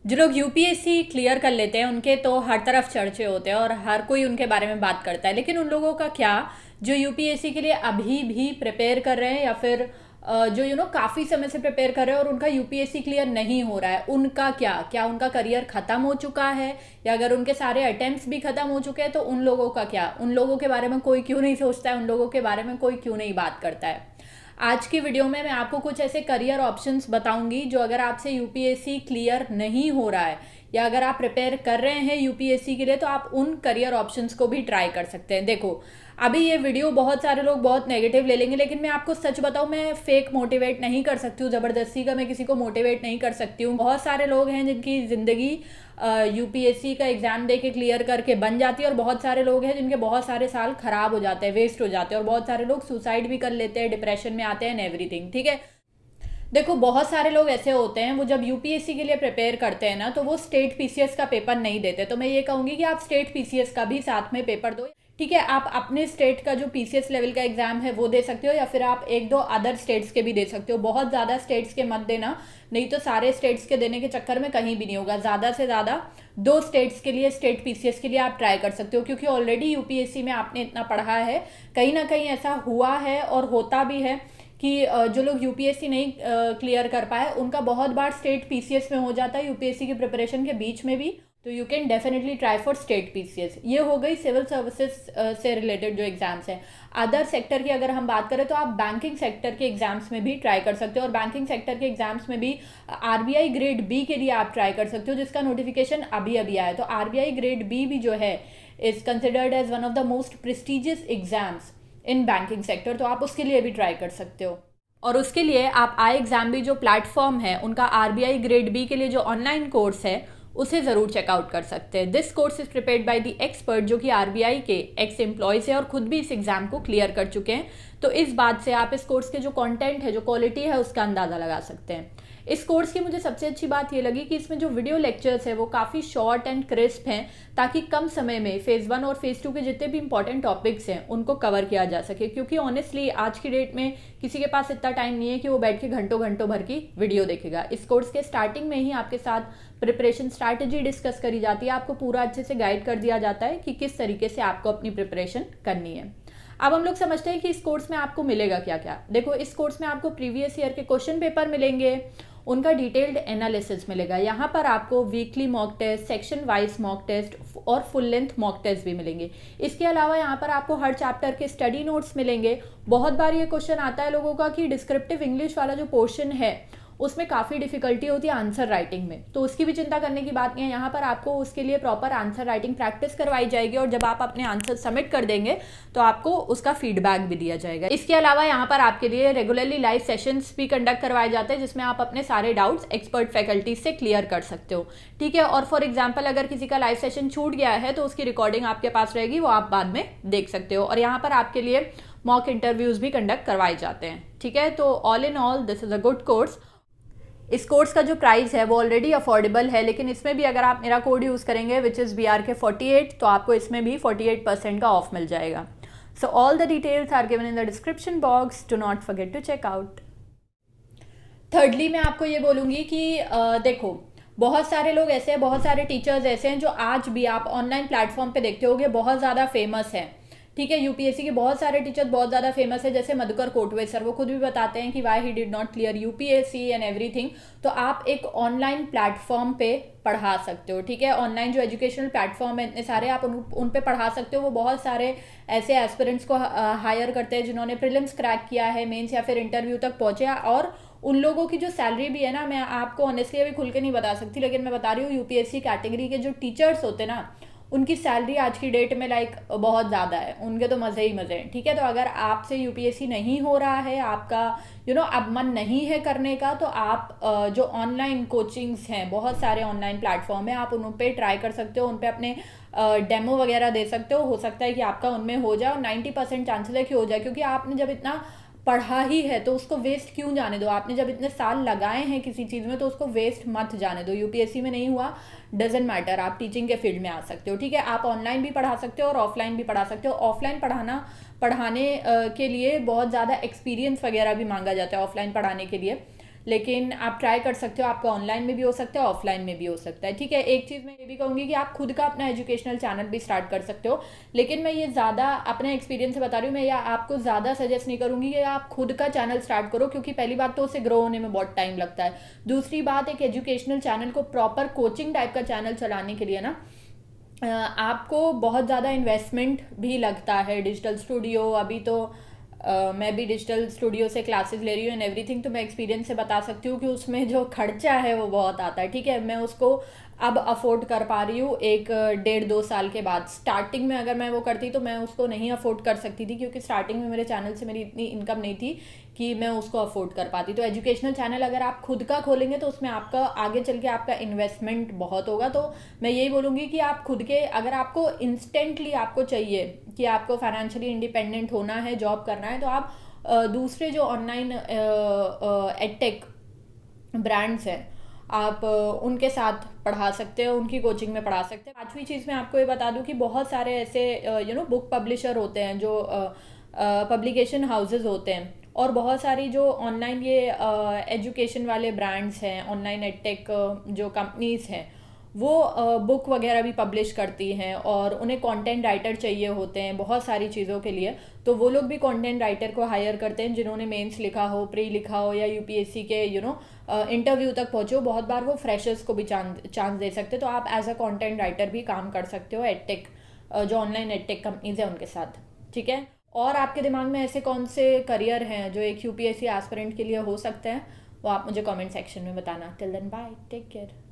जो लोग UPSC clear कर लेते हैं उनके तो हर तरफ चर्चे होते हैं और हर कोई उनके बारे में बात करता है, लेकिन उन लोगों का क्या जो यूपीएससी के लिए अभी भी प्रिपेयर कर रहे हैं या फिर जो काफ़ी समय से प्रिपेयर कर रहे हैं और उनका यूपीएससी क्लियर नहीं हो रहा है, उनका क्या उनका करियर ख़त्म हो चुका है या अगर उनके सारे अटेम्प्ट्स भी ख़त्म हो चुके हैं तो उन लोगों का क्या, उन लोगों के बारे में कोई क्यों नहीं सोचता है, उन लोगों के बारे में कोई क्यों नहीं बात करता है। आज की वीडियो में मैं आपको कुछ ऐसे करियर ऑप्शंस बताऊंगी जो अगर आपसे यूपीएससी क्लियर नहीं हो रहा है या अगर आप प्रिपेयर कर रहे हैं यूपीएससी के लिए तो आप उन करियर ऑप्शंस को भी ट्राई कर सकते हैं। देखो, अभी ये वीडियो बहुत सारे लोग बहुत नेगेटिव ले लेंगे, लेकिन मैं आपको सच बताऊं, मैं फेक मोटिवेट नहीं कर सकती हूँ, ज़बरदस्ती का मैं किसी को मोटिवेट नहीं कर सकती हूँ। बहुत सारे लोग हैं जिनकी ज़िंदगी यूपीएससी का एग्ज़ाम दे के क्लियर करके बन जाती है और बहुत सारे लोग हैं जिनके बहुत सारे साल ख़राब हो जाते हैं, वेस्ट हो जाते हैं और बहुत सारे लोग सुसाइड भी कर लेते हैं, डिप्रेशन में आते हैं एंड एवरीथिंग। ठीक है, देखो बहुत सारे लोग ऐसे होते हैं वो जब यूपीएससी के लिए प्रिपेयर करते हैं ना तो वो स्टेट पीसीएस का पेपर नहीं देते, तो मैं ये कहूँगी कि आप स्टेट पीसीएस का भी साथ में पेपर दो। ठीक है, आप अपने स्टेट का जो पीसीएस लेवल का एग्जाम है वो दे सकते हो या फिर आप एक दो अदर स्टेट्स के भी दे सकते हो। बहुत ज़्यादा स्टेट्स के मत देना, नहीं तो सारे स्टेट्स के देने के चक्कर में कहीं भी नहीं होगा। ज़्यादा से ज़्यादा 2 स्टेट्स के लिए स्टेट पीसीएस के लिए आप ट्राई कर सकते हो, क्योंकि ऑलरेडी यूपीएससी में आपने इतना पढ़ा है, कहीं ना कहीं ऐसा हुआ है और होता भी है कि जो लोग यूपीएससी नहीं क्लियर कर पाए उनका बहुत बार स्टेट पीसीएस में हो जाता है यूपीएससी की प्रिपरेशन के बीच में भी, तो you can definitely try for state PCS. ये हो गई सिविल सर्विसेज से रिलेटेड जो एग्जाम्स हैं। अदर सेक्टर की अगर हम बात करें तो आप बैंकिंग सेक्टर के एग्जाम्स में भी ट्राई कर सकते हो और बैंकिंग सेक्टर के एग्जाम्स में भी आरबीआई ग्रेड बी के लिए आप ट्राई कर सकते हो, जिसका नोटिफिकेशन अभी आया है। तो आरबीआई ग्रेड बी भी जो है is considered as one of the most prestigious exams in banking sector, तो आप उसके लिए भी ट्राई कर सकते हो। और उसके लिए आप आई एग्जाम भी जो प्लेटफॉर्म है उनका आरबीआई ग्रेड बी के लिए जो ऑनलाइन कोर्स है उसे ज़रूर चेकआउट कर सकते हैं। This course is prepared by the expert जो कि आरबीआई के एक्स एम्प्लॉयज़ है और खुद भी इस एग्जाम को क्लियर कर चुके हैं, तो इस बात से आप इस कोर्स के जो कंटेंट है, जो क्वालिटी है, उसका अंदाज़ा लगा सकते हैं। इस कोर्स की मुझे सबसे अच्छी बात ये लगी कि इसमें जो वीडियो लेक्चर्स है वो काफ़ी शॉर्ट एंड क्रिस्प हैं, ताकि कम समय में फेज़ 1 और फेज़ 2 के जितने भी इंपॉर्टेंट टॉपिक्स हैं उनको कवर किया जा सके, क्योंकि ऑनेस्टली आज की डेट में किसी के पास इतना टाइम नहीं है कि वो बैठ के घंटों घंटों भर की वीडियो देखेगा। इस कोर्स के स्टार्टिंग में ही आपके साथ प्रिपरेशन स्ट्रैटेजी डिस्कस करी जाती है, आपको पूरा अच्छे से गाइड कर दिया जाता है कि किस तरीके से आपको अपनी प्रिपरेशन करनी है। अब हम लोग समझते हैं कि इस कोर्स में आपको मिलेगा क्या क्या। देखो, इस कोर्स में आपको प्रीवियस ईयर के क्वेश्चन पेपर मिलेंगे, उनका डिटेल्ड एनालिसिस मिलेगा। यहाँ पर आपको weekly mock test, section wise mock test और फुल लेंथ मॉक टेस्ट भी मिलेंगे। इसके अलावा यहाँ पर आपको हर चैप्टर के स्टडी नोट्स मिलेंगे। बहुत बार ये क्वेश्चन आता है लोगों का कि डिस्क्रिप्टिव इंग्लिश वाला जो पोर्शन है उसमें काफ़ी डिफिकल्टी होती है आंसर राइटिंग में, तो उसकी भी चिंता करने की बात नहीं है। यहाँ पर आपको उसके लिए प्रॉपर आंसर राइटिंग प्रैक्टिस करवाई जाएगी और जब आप अपने आंसर सबमिट कर देंगे तो आपको उसका फीडबैक भी दिया जाएगा। इसके अलावा यहाँ पर आपके लिए रेगुलरली लाइव सेशंस भी कंडक्ट करवाए जाते हैं, जिसमें आप अपने सारे डाउट्स एक्सपर्ट फैकल्टी से क्लियर कर सकते हो। ठीक है, और फॉर एग्जाम्पल अगर किसी का लाइव सेशन छूट गया है तो उसकी रिकॉर्डिंग आपके पास रहेगी, वो आप बाद में देख सकते हो। और यहाँ पर आपके लिए मॉक इंटरव्यूज भी कंडक्ट करवाए जाते हैं। ठीक है, तो all in all this is a good course. इस कोर्स का जो प्राइस है वो ऑलरेडी अफोर्डेबल है, लेकिन इसमें भी अगर आप मेरा कोड यूज़ करेंगे विच इज़ BRK48 तो आपको इसमें भी 48% का ऑफ मिल जाएगा। So all the details are given in the description box, do not forget to check out. Thirdly मैं आपको ये बोलूँगी कि देखो, बहुत सारे लोग ऐसे हैं, बहुत सारे टीचर्स ऐसे हैं जो आज भी आप ऑनलाइन प्लेटफॉर्म पे देखते होंगे बहुत ज़्यादा फेमस हैं। ठीक है, यूपीएससी के बहुत सारे टीचर्स बहुत ज़्यादा फेमस है, जैसे मधुकर कोटवे सर, वो खुद भी बताते हैं कि why he did not clear UPSC and everything. तो आप एक ऑनलाइन प्लेटफॉर्म पे पढ़ा सकते हो। ठीक है, ऑनलाइन जो एजुकेशनल प्लेटफॉर्म है इतने सारे, आप उन पे पढ़ा सकते हो। वो बहुत सारे ऐसे एस्पिरेंट्स को हायर करते हैं जिन्होंने प्रीलिम्स क्रैक किया है, मेंस या फिर इंटरव्यू तक पहुंचे, और उन लोगों की जो सैलरी भी है ना, मैं आपको ऑनेस्टली अभी खुल के नहीं बता सकती, लेकिन मैं बता रही हूँ यूपीएससी कैटेगरी के जो टीचर्स होते हैं ना, उनकी सैलरी आज की डेट में लाइक बहुत ज़्यादा है, उनके तो मज़े ही मज़े हैं। ठीक है, तो अगर आपसे यूपीएससी नहीं हो रहा है, आपका अब मन नहीं है करने का, तो आप जो ऑनलाइन कोचिंग्स हैं, बहुत सारे ऑनलाइन प्लेटफॉर्म है, आप उन पे ट्राई कर सकते हो, उन पे अपने डेमो वगैरह दे सकते हो सकता है कि आपका उनमें हो जाए और 90% चांसेस है कि हो जाए, क्योंकि आपने जब इतना पढ़ा ही है तो उसको वेस्ट क्यों जाने दो। आपने जब इतने साल लगाए हैं किसी चीज़ में तो उसको वेस्ट मत जाने दो। यूपीएससी में नहीं हुआ, डजेंट मैटर, आप टीचिंग के फील्ड में आ सकते हो। ठीक है, आप ऑनलाइन भी पढ़ा सकते हो और ऑफलाइन भी पढ़ा सकते हो। ऑफलाइन पढ़ाने के लिए बहुत ज़्यादा एक्सपीरियंस वगैरह भी मांगा जाता है ऑफलाइन पढ़ाने के लिए। लेकिन आप ट्राई कर सकते हो, आपका ऑनलाइन में भी हो सकता है, ऑफलाइन में भी हो सकता है, ठीक है। एक चीज़ मैं ये भी कहूँगी कि आप खुद का अपना एजुकेशनल चैनल भी स्टार्ट कर सकते हो, लेकिन मैं ये ज़्यादा अपने एक्सपीरियंस से बता रही हूँ, मैं या आपको ज़्यादा सजेस्ट नहीं करूँगी कि आप खुद का चैनल स्टार्ट करो, क्योंकि पहली बात तो उसे ग्रो होने में बहुत टाइम लगता है। दूसरी बात, एक एजुकेशनल चैनल को प्रॉपर कोचिंग टाइप का चैनल चलाने के लिए ना आपको बहुत ज़्यादा इन्वेस्टमेंट भी लगता है। डिजिटल स्टूडियो अभी तो मैं भी डिजिटल स्टूडियो से क्लासेस ले रही हूँ एंड एवरीथिंग, तो मैं एक्सपीरियंस से बता सकती हूँ कि उसमें जो खर्चा है वो बहुत आता है, ठीक है। मैं उसको अब अफोर्ड कर पा रही हूँ एक 1.5-2 साल के बाद। स्टार्टिंग में अगर मैं वो करती तो मैं उसको नहीं अफोर्ड कर सकती थी, क्योंकि स्टार्टिंग में मेरे चैनल से मेरी इतनी इनकम नहीं थी कि मैं उसको अफोर्ड कर पाती। तो एजुकेशनल चैनल अगर आप खुद का खोलेंगे तो उसमें आपका आगे चल के आपका इन्वेस्टमेंट बहुत होगा। तो मैं यही बोलूँगी कि आप खुद के, अगर आपको इंस्टेंटली आपको चाहिए कि आपको फाइनेंशियली इंडिपेंडेंट होना है, जॉब करना है, तो आप दूसरे जो ऑनलाइन एडटेक ब्रांड्स हैं आप उनके साथ पढ़ा सकते हो, उनकी कोचिंग में पढ़ा सकते हैं। पांचवी चीज़ मैं आपको ये बता दूं कि बहुत सारे ऐसे बुक पब्लिशर होते हैं, जो पब्लिकेशन हाउसेज होते हैं, और बहुत सारी जो ऑनलाइन ये एजुकेशन वाले ब्रांड्स हैं, ऑनलाइन एडटेक जो कंपनीज हैं, वो बुक वगैरह भी पब्लिश करती हैं, और उन्हें कंटेंट राइटर चाहिए होते हैं बहुत सारी चीज़ों के लिए। तो वो लोग भी कंटेंट राइटर को हायर करते हैं जिन्होंने मेंस लिखा हो, प्री लिखा हो, या यूपीएससी के इंटरव्यू तक पहुंचे हो। बहुत बार वो फ्रेशर्स को भी चांस दे सकते हैं। तो आप एज अ कंटेंट राइटर भी काम कर सकते हो एडटेक, जो ऑनलाइन एडटेक कंपनीज है उनके साथ, ठीक है। और आपके दिमाग में ऐसे कौन से करियर हैं जो एक यूपीएससी एस्पिरेंट के लिए हो सकते हैं, वो आप मुझे कमेंट सेक्शन में बताना। Till then bye, take care.